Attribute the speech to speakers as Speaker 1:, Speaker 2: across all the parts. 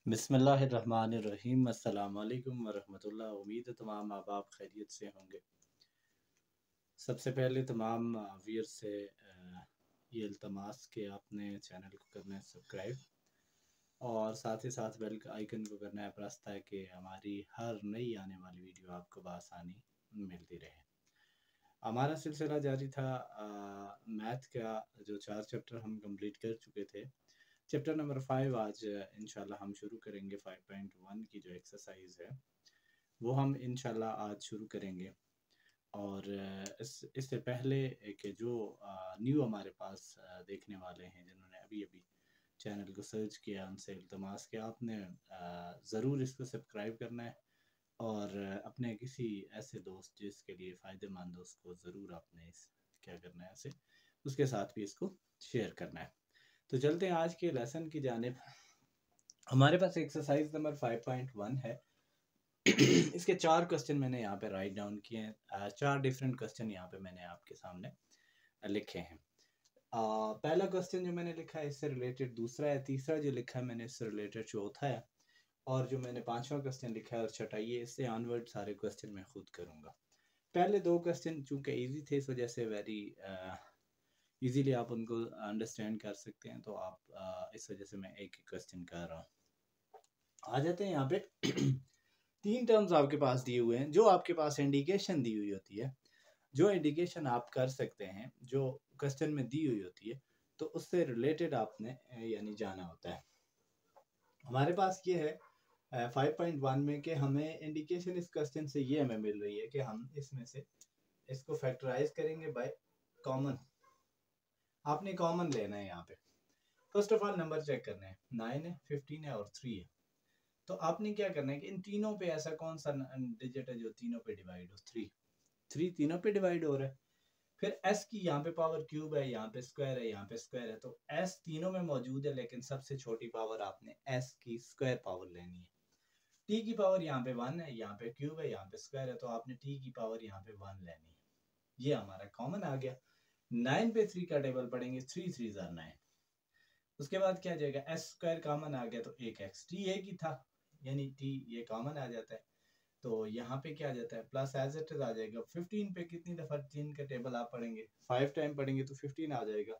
Speaker 1: बिस्मिल्लाहिर्रहमानिर्रहीम। अस्सलाम वालेकुम वरहमतुल्लाह। उम्मीद है तमाम आप खैरियत से होंगे। सबसे पहले तमाम व्यूअर्स से ये इल्तमास कि आपने चैनल को करना है सब्सक्राइब और साथ ही साथ बेल आइकन को करना है प्रेस, ताकि हमारी हर नई आने वाली वीडियो आपको बआसानी मिलती रहे। हमारा सिलसिला जारी था। मैथ का जो 4 चैप्टर हम कंप्लीट कर चुके थे, चैप्टर नंबर 5 आज इंशाल्लाह हम शुरू करेंगे। 5.1 की जो एक्सरसाइज है वो हम इंशाल्लाह आज शुरू करेंगे। और इससे पहले कि जो न्यू हमारे पास देखने वाले हैं, जिन्होंने अभी अभी चैनल को सर्च किया, उनसे इल्तमास कि आपने ज़रूर इसको सब्सक्राइब करना है और अपने किसी ऐसे दोस्त जिसके लिए फ़ायदेमंद हो उसको ज़रूर आपने इस क्या करना है, उसे उसके साथ भी इसको शेयर करना है। तो चलते हैं आज के लेसन की जानिब। हमारे पास एक्सरसाइज नंबर 5.1 है। इसके 4 क्वेश्चन मैंने यहाँ पे राइट डाउन किए हैं। 4 डिफरेंट क्वेश्चन यहाँ पे मैंने आपके सामने लिखे हैं। पहला क्वेश्चन जो मैंने लिखा है इससे रिलेटेड दूसरा है, तीसरा जो लिखा है मैंने इससे रिलेटेड चौथा है, और जो मैंने 5वां क्वेश्चन लिखा है और छठा, ये इससे ऑनवर्ड सारे क्वेश्चन मैं खुद करूँगा। पहले 2 क्वेश्चन चूँकि ईजी थे, इस वजह से वेरी ईजीली आप उनको अंडरस्टैंड कर सकते हैं, तो आप इस वजह से मैं एक ही क्वेश्चन कर रहा हूँ। आ जाते हैं यहाँ पे। 3 टर्म्स आपके पास दिए हुए हैं, जो आपके पास इंडिकेशन दी हुई होती है, जो इंडिकेशन आप कर सकते हैं जो क्वेश्चन में दी हुई होती है, तो उससे रिलेटेड आपने यानी जाना होता है। हमारे पास ये है 5.1 में कि हमें इंडिकेशन इस क्वेश्चन से ये हमें मिल रही है कि हम इसमें से इसको फैक्टराइज करेंगे बाय कॉमन। आपने कॉमन लेना है यहाँ पे। First of all number check करने हैं, 9 है, 15 है और 3 है। तो आपने क्या करना है कि इन तीनों पे ऐसा कौन सा डिजिट है जो तीनों पे डिवाइड हो। 3 तीनों पे डिवाइड हो रहा है। फिर s की यहाँ पे पावर क्यूब है, यहाँ पे स्क्वायर है, यहाँ पे स्क्वायर है, तो s तीनों में मौजूद है, लेकिन सबसे छोटी पावर आपने s की स्क्वायर पावर लेनी है। t की पावर यहाँ पे 1 है, यहाँ पे क्यूब है, यहाँ पे स्क्वायर है, तो आपने t की पावर यहाँ पे 1 लेनी है। ये हमारा कॉमन आ गया। 9 पे 3 का टेबल पढ़ेंगे, 3 3 9। उसके बाद क्या जाएगा, एस स्क्वायर कॉमन आ गया तो एक एक्स, टी एक ही था यानी टी ये कॉमन आ जाता है, तो यहाँ पे क्या आ जाता है प्लस एज इट इज आ जाएगा। 15 पे कितनी दफा 3 का टेबल आप पढ़ेंगे, 5 टाइम पढ़ेंगे तो 15 आ जाएगा।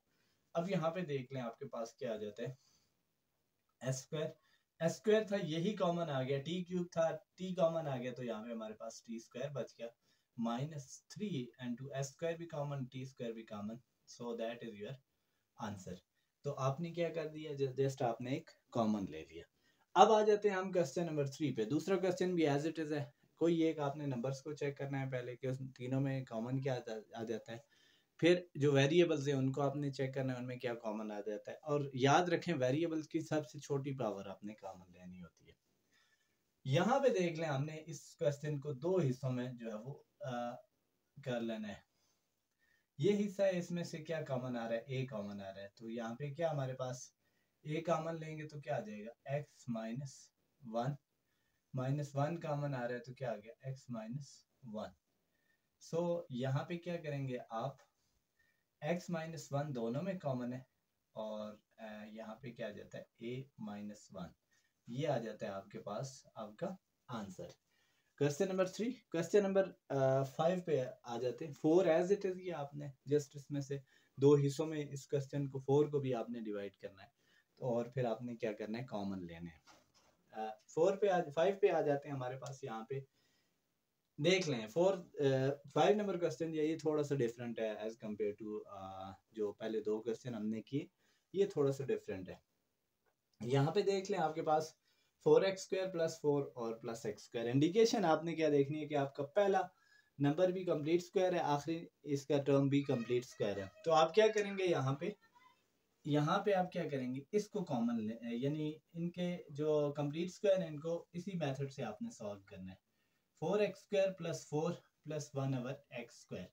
Speaker 1: अब यहाँ पे देख लें आपके पास क्या आ जाता है, एस स्क्वायर था यही कॉमन आ गया, टी क्यूब था टी कॉमन आ गया, तो यहाँ पे हमारे पास टी स्क्वायर बच गया -3 एंड टू एस स्क्वायर भी कॉमन, टी स्क्वायर भी common, so that is your answer. तो आपने क्या कर दिया, जस्ट आपने एक कॉमन ले लिया। अब आ जाते हैं हम क्वेश्चन नंबर 3 पे। दूसरा क्वेश्चन भी एज इट इज है, कोई एक आपने नंबर्स को चेक करना है पहले कि उस तीनों में कॉमन क्या आ जाता है, फिर जो वेरिएबल्स हैं उनको आपने चेक करना है उनमें क्या कॉमन आ जाता है, और याद रखें वेरिएबल्स की सबसे छोटी पावर आपने कॉमन लेनी होती है। यहाँ पे देख लें हमने इस क्वेश्चन को 2 हिस्सों में जो है वो कर लेना है। ये हिस्सा है, इसमें से क्या कॉमन आ रहा है, ए कॉमन आ रहा है, तो यहाँ पे क्या हमारे पास ए कॉमन लेंगे तो क्या आ जाएगा x -1 कॉमन आ रहा है, तो क्या आ गया x -1। सो यहाँ पे क्या करेंगे आप, x -1 दोनों में कॉमन है, और यहाँ पे क्या आ जाता है a -1, ये आ जाता है आपके पास आपका answer. Question number 3। Question number 5 पे आ जाते हैं। 4 एज इट इज, ये आपने जस्ट इसमें से 2 हिस्सों में इस क्वेश्चन को 4 को भी आपने डिवाइड करना है, तो और फिर आपने क्या करना है कॉमन लेने हैं। 4 पे 5 पे आ जाते हैं हमारे पास। यहाँ पे देख लें 5 नंबर क्वेश्चन ये थोड़ा सा डिफरेंट है एज कम्पेयर टू जो पहले 2 क्वेश्चन हमने किए, ये थोड़ा सा डिफरेंट है। यहाँ पे देख लें आपके पास 4x² + 4 और +x²। इंडिकेशन आपने क्या देखनी है कि आपका पहला नंबर भी कंप्लीट स्क्वायर है, आखिरी इसका टर्म भी कंप्लीट स्क्वायर है, तो आप क्या करेंगे यहाँ पे आप क्या करेंगे इसको कॉमन ले, यानी इनके जो कंप्लीट स्क्वायर है इनको इसी मेथड से आपने सॉल्व करना है। 4x² + 4 + 1/x²।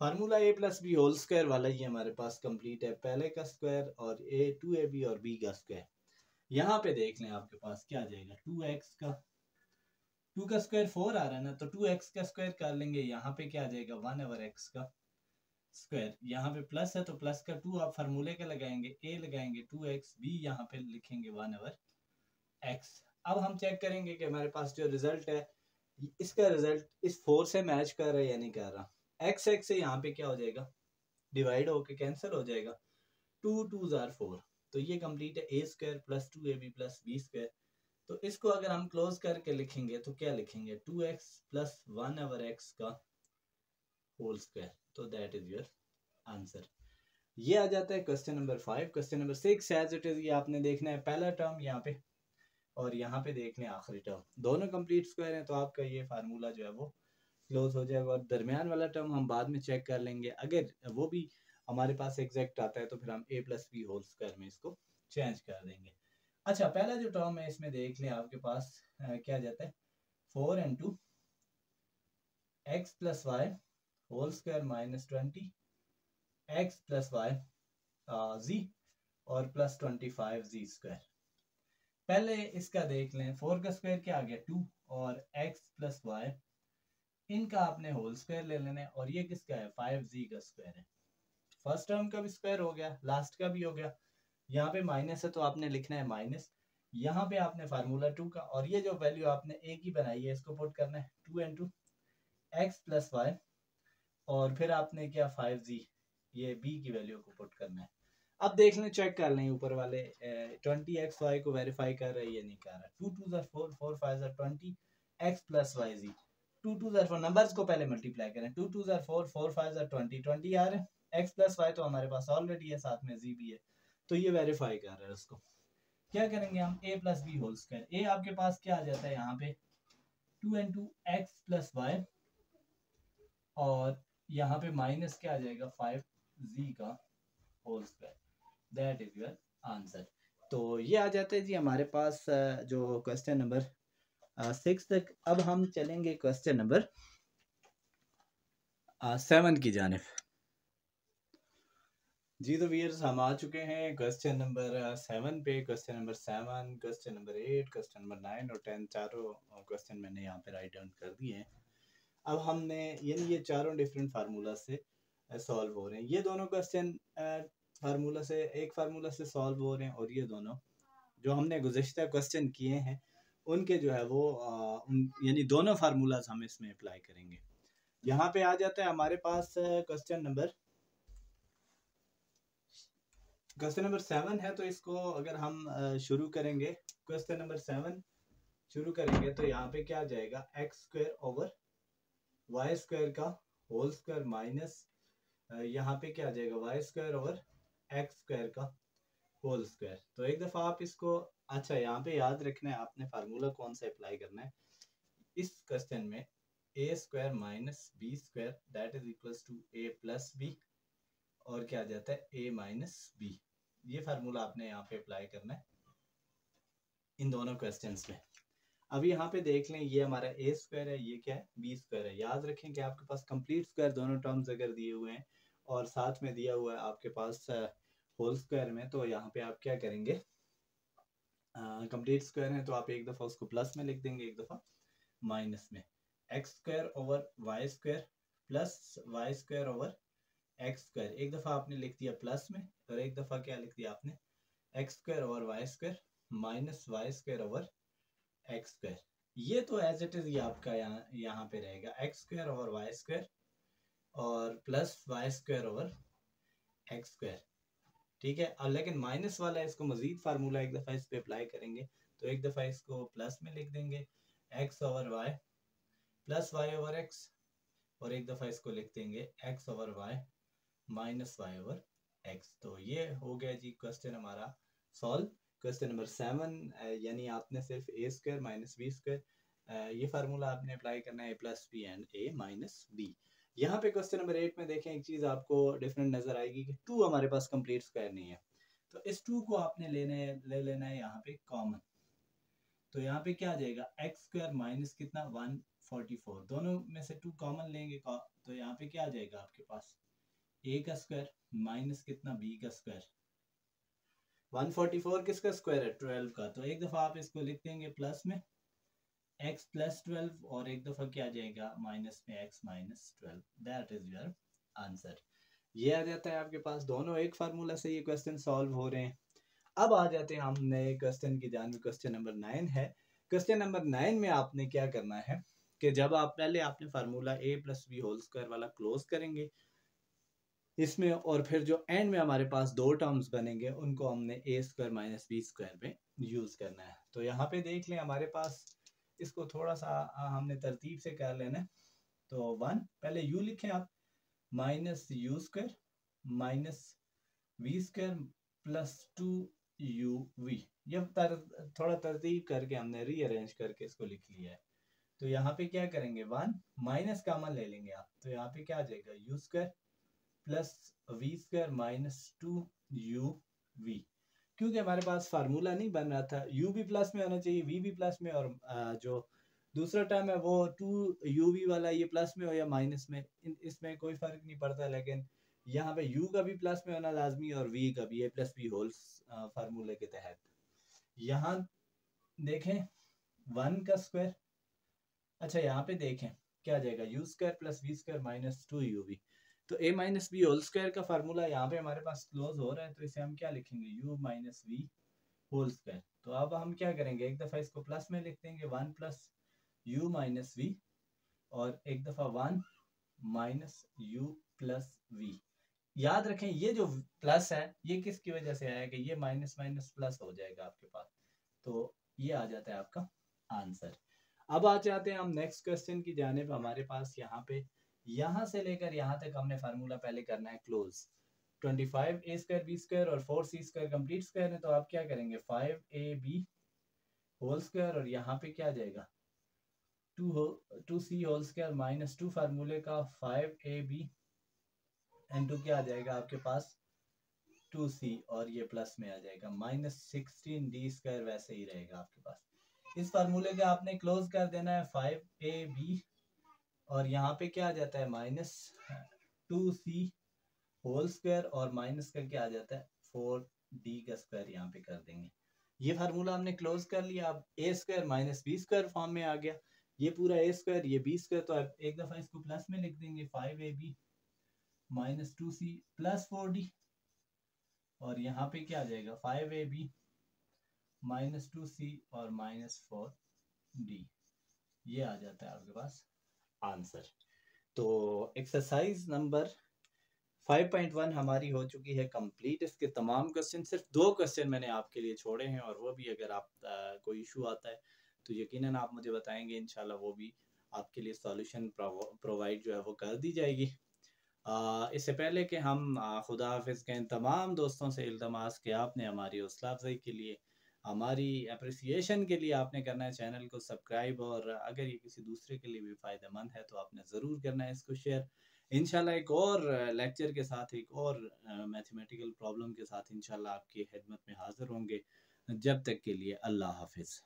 Speaker 1: Formula a + b whole square वाला ये हमारे पास कंप्लीट है, पहले का स्क्वायर और 2ab और b का स्क्वायर। यहाँ पे देख लें आपके पास क्या आ जाएगा, 2x का 2 का स्क्वायर 4 आ रहा है ना, तो 2x का स्क्वायर कर लेंगे, यहाँ पे क्या आ जाएगा 1/x का स्क्वायर। यहाँ पे प्लस है तो प्लस का 2 आप फार्मूले का लगाएंगे, a लगाएंगे 2x, b यहाँ पे लिखेंगे 1/x x। अब हम चेक करेंगे कि हमारे पास जो रिजल्ट है इसका रिजल्ट इस 4 से मैच कर रहा है या नहीं कर रहा। x x से यहाँ पे क्या हो जाएगा, डिवाइड होके कैंसिल हो जाएगा, 2 2 जार 4, तो ये कंप्लीट है a square plus 2ab plus b square. तो इसको अगर हम क्लोज करके लिखेंगे तो क्या लिखेंगे, 2x प्लस 1/x का होल स्क्वायर। तो दैट इज योर आंसर। ये आ जाता है question number 5। Question number 6 as it is, ये आपने देखना है पहला टर्म यहाँ पे और यहाँ पे देख लें आखिरी टर्म, दोनों कंप्लीट स्क्वायर हैं तो आपका ये फार्मूला जो है वो क्लोज हो जाएगा। और दरमियान वाला टर्म हम बाद में चेक कर लेंगे, अगर वो भी हमारे पास एग्जैक्ट आता है तो फिर हम a plus b whole square में इसको चेंज कर देंगे। अच्छा, पहला जो टर्म है इसमें देख लें आपके पास क्या जाता है, 4 into x plus y whole square minus 20 x plus y जी और प्लस 25 जी स्क्वायर। पहले इसका देख लें, 4 का स्क्वायर क्या आ गया 2 और x प्लस वाई, इनका आपने होल स्क्वायर ले लेना है और ये किसका है 5z का स्क्वायर है। फर्स्ट टर्म का भी स्क्वायर हो गया, लास्ट का भी हो गया। यहाँ पे माइनस है तो आपने लिखना है माइनस, यहाँ पे आपने फार्मूला 2 का और ये जो वैल्यू आपने a की बनाई है इसको पुट करना है 2 इंटू एक्स प्लस वाई और फिर आपने क्या 5z ये b की वैल्यू को पुट करना है। अब देख लें, चेक कर लें ऊपर वाले 20xy को वेरीफाई कर रहा है ये नहीं कर रहा। 2 2 ज़र 4 4 5 ज़र 20 x प्लस वाई जी, 2 2 ज़र 4 नंबर्स को पहले मल्टीप्लाई करें, 2 2 ज़र 4 4 5 ज़र 20 20 आ रहे हैं, x प्लस वाई तो हमारे पास ऑलरेडी है, साथ में z भी है तो ये वेरीफाई कर रहा है। उसको क्या करेंगे हम, a plus b whole square, a आपके पास क्या आ जाता है यहाँ पे 2 इंटू एक्स प्लस वाई और यहाँ पे माइनस क्या आ जाएगा 5z का whole square. That is your answer. तो ये आ जाता है जी हमारे पास जो क्वेश्चन नंबर 6 तक। अब हम चलेंगे क्वेश्चन नंबर 7 की जानिब। जी तो व्यूअर्स हम आ चुके हैं क्वेश्चन नंबर 7 पे। Question number 7, question number 8, question number 9 और 10 चारों क्वेश्चन मैंने यहाँ पे राइट डाउन कर दिए हैं। अब हमने यानी ये चारों डिफरेंट फार्मूला से सॉल्व हो रहे हैं। ये दोनों क्वेश्चन फार्मूला से, एक फार्मूला से सॉल्व हो रहे हैं और ये दोनों जो हमने गुज़िश्ता क्वेश्चन किए हैं उनके जो है वो यानी दोनों फार्मूलाज हम इसमें अप्लाई करेंगे। यहाँ पे आ जाता है हमारे पास क्वेश्चन नंबर 7 है। तो इसको अगर हम शुरू करेंगे, क्वेश्चन नंबर 7 शुरू करेंगे तो यहाँ पे क्या आ जाएगा, x square over y square का होल स्क्वायर माइनस यहाँ पे क्या आ जाएगा y square over x square का होल स्क्वायर। तो एक दफ़ा आप इसको, अच्छा यहाँ पे याद रखना है आपने फार्मूला कौन सा अप्लाई करना है इस क्वेश्चन में, a square minus b square that is equals to a plus b और क्या आ जाता है ए माइनस बी। ये फार्मूला आपने यहाँ पे अप्लाई करना है इन दोनों क्वेश्चंस में। अब यहाँ पे देख लें, ये हमारा ए स्क्वायर है, ये क्या है बी स्क्वायर है। याद रखें कि आपके पास कंप्लीट स्क्वायर दोनों टर्म्स अगर दिए हुए हैं और साथ में दिया हुआ है आपके पास होल स्क्वायर में, तो यहाँ पे आप क्या करेंगे, कंप्लीट स्क्वायर है तो आप एक दफ़ा उसको प्लस में लिख देंगे, एक दफ़ा माइनस में। X square over y square plus y square over x square, एक दफ़ा आपने लिख दिया प्लस में और एक दफ़ा क्या लिख दिया आपने x square over y square minus y square over x square. ये तो एज इट इज ये आपका यहाँ पे रहेगा x square over y square और plus y square over x square, ठीक है। और लेकिन माइनस वाला है, इसको मजीद फार्मूला एक दफ़ा इस पे अप्लाई करेंगे तो एक दफ़ा इसको प्लस में लिख देंगे x over y plus y over x और एक दफ़ा इसको लिख देंगे x over y minus y over x. तो ये हो गया जी क्वेश्चन हमारा सॉल्व। क्वेश्चन नंबर 7 यानी आपने सिर्फ a square minus b square ये फार्मूला आपने अप्लाई करना है, a plus b and a minus b. यहाँ पे क्वेश्चन नंबर 8 में देखें, एक चीज़ आपको डिफरेंट नज़र आएगी कि 2 हमारे पास कंप्लीट स्क्वायर नहीं है, तो इस 2 को आपने ले लेना है यहाँ पे कॉमन। तो यहाँ पे क्या आ जाएगा एक्स स्क्वायर माइनस कितना 144, दोनों में से 2 कॉमन लेंगे तो यहाँ पे क्या आ जाएगा आपके पास ए का स्क्वायर माइनस कितना बी का स्क्वायर। 144 किसका स्क्वायर है 12 का, तो एक दफ़ा आप इसको लिख देंगे प्लस में x प्लस 12 और एक दफ़ा क्या आ जाएगा माइनस में x minus 12। That is your answer. ये आ जाता है आपके पास, दोनों एक फार्मूला से ये क्वेश्चन सॉल्व हो रहे हैं। अब आ जाते हैं हम नए क्वेश्चन की जान। क्वेश्चन नंबर 9 है। क्वेश्चन नंबर 9 में आपने क्या करना है कि जब आप पहले आपने formula a plus b whole square वाला क्लोज करेंगे इसमें, और फिर जो एंड में हमारे पास दो टर्म्स बनेंगे उनको हमने ए स्क्वायर माइनस बी स्क्वायर में यूज करना है। तो यहाँ पे देख लें हमारे पास, इसको थोड़ा सा हमने तरतीब से कर लेना है। तो 1 पहले यू लिखें आप, minus u square minus v square plus 2uv। ये थोड़ा तरतीब करके हमने रीअरेंज करके इसको लिख लिया है। तो यहाँ पे क्या करेंगे, 1 माइनस कॉमन ले लेंगे आप, तो यहाँ पे क्या आ जाएगा, u square plus v square minus 2uv। क्योंकि हमारे पास फार्मूला नहीं बन रहा था, u भी प्लस में होना चाहिए, v भी प्लस में, और जो दूसरा टर्म है वो 2uv वाला, ये प्लस में हो या माइनस में इसमें कोई फर्क नहीं पड़ता, लेकिन यहाँ पे u का भी प्लस में होना लाजमी और v का भी, a प्लस बी होल्स फार्मूले के तहत। यहाँ देखें 1 का स्क्वायर, अच्छा यहाँ पे देखें क्या आ जाएगा, u square plus v square minus 2uv। तो a minus b whole square का फार्मूला यहाँ पे हमारे पास क्लोज हो रहा है, तो इसे हम क्या लिखेंगे, u minus v whole square. तो अब हम क्या करेंगे, एक दफ़ा इसको प्लस में लिख देंगे, 1 प्लस u माइनस वी, और एक दफ़ा 1 माइनस u प्लस वी। याद रखें ये जो प्लस है ये किसकी वजह से आया, कि ये माइनस माइनस प्लस हो जाएगा आपके पास, तो ये आ जाता है आपका आंसर। अब आ जाते हैं हम नेक्स्ट क्वेश्चन की जानिब। हमारे पास यहाँ पे यहाँ से लेकर यहाँ तक हमने फार्मूला पहले करना है क्लोज। 25 ए स्क्वायर बी स्क्वायर और 4c स्क्वायर कंप्लीट स्क्वायर है, तो आप क्या करेंगे, 5ab होल स्क्वायर, और यहाँ पे क्या आ जाएगा, 2c होल स्क्वायर माइनस 2 फार्मूले का 5ab इनटू क्या आ जाएगा आपके पास 2c, और ये प्लस में आ जाएगा माइनस 16d स्क्वायर, वैसे ही रहेगा आपके पास। इस फार्मूले का आपने क्लोज कर देना है 5ab, और यहाँ पे क्या आ जाता है माइनस 2c होल स्क्वायर, और माइनस का क्या आ जाता है 4d का स्क्वायर यहाँ पे कर देंगे। ये फार्मूला हमने क्लोज कर लिया। अब a square minus b square form में आ गया, ये पूरा ए स्क्वायर ये बी स्क्वायर, तो आप एक दफा इसको प्लस में लिख देंगे, 5ab minus 2c plus 4d, और यहाँ पे क्या आ जाएगा 5ab माइनस 2c और माइनस 4d। ये आ जाता है आपके पास आंसर। तो एक्सरसाइज नंबर 5.1 हमारी हो चुकी है कंप्लीट। इसके तमाम क्वेश्चन, सिर्फ 2 क्वेश्चन मैंने आपके लिए छोड़े हैं, और वो भी अगर आप कोई इशू आता है तो यकीनन आप मुझे बताएंगे, इंशाल्लाह वो भी आपके लिए सॉल्यूशन प्रोवाइड जो है वो कर दी जाएगी। इससे पहले कि हम खुदा हाफिज़ कहें, तमाम दोस्तों से इल्तमास कि आपने हमारी हौसला अफजाई के लिए, हमारी अप्रिसिएशन के लिए आपने करना है चैनल को सब्सक्राइब, और अगर ये किसी दूसरे के लिए भी फ़ायदेमंद है तो आपने ज़रूर करना है इसको शेयर। इंशाल्लाह एक और लेक्चर के साथ, एक और मैथमेटिकल प्रॉब्लम के साथ इंशाल्लाह आपकी खिदमत में हाज़िर होंगे। जब तक के लिए अल्लाह हाफिज़।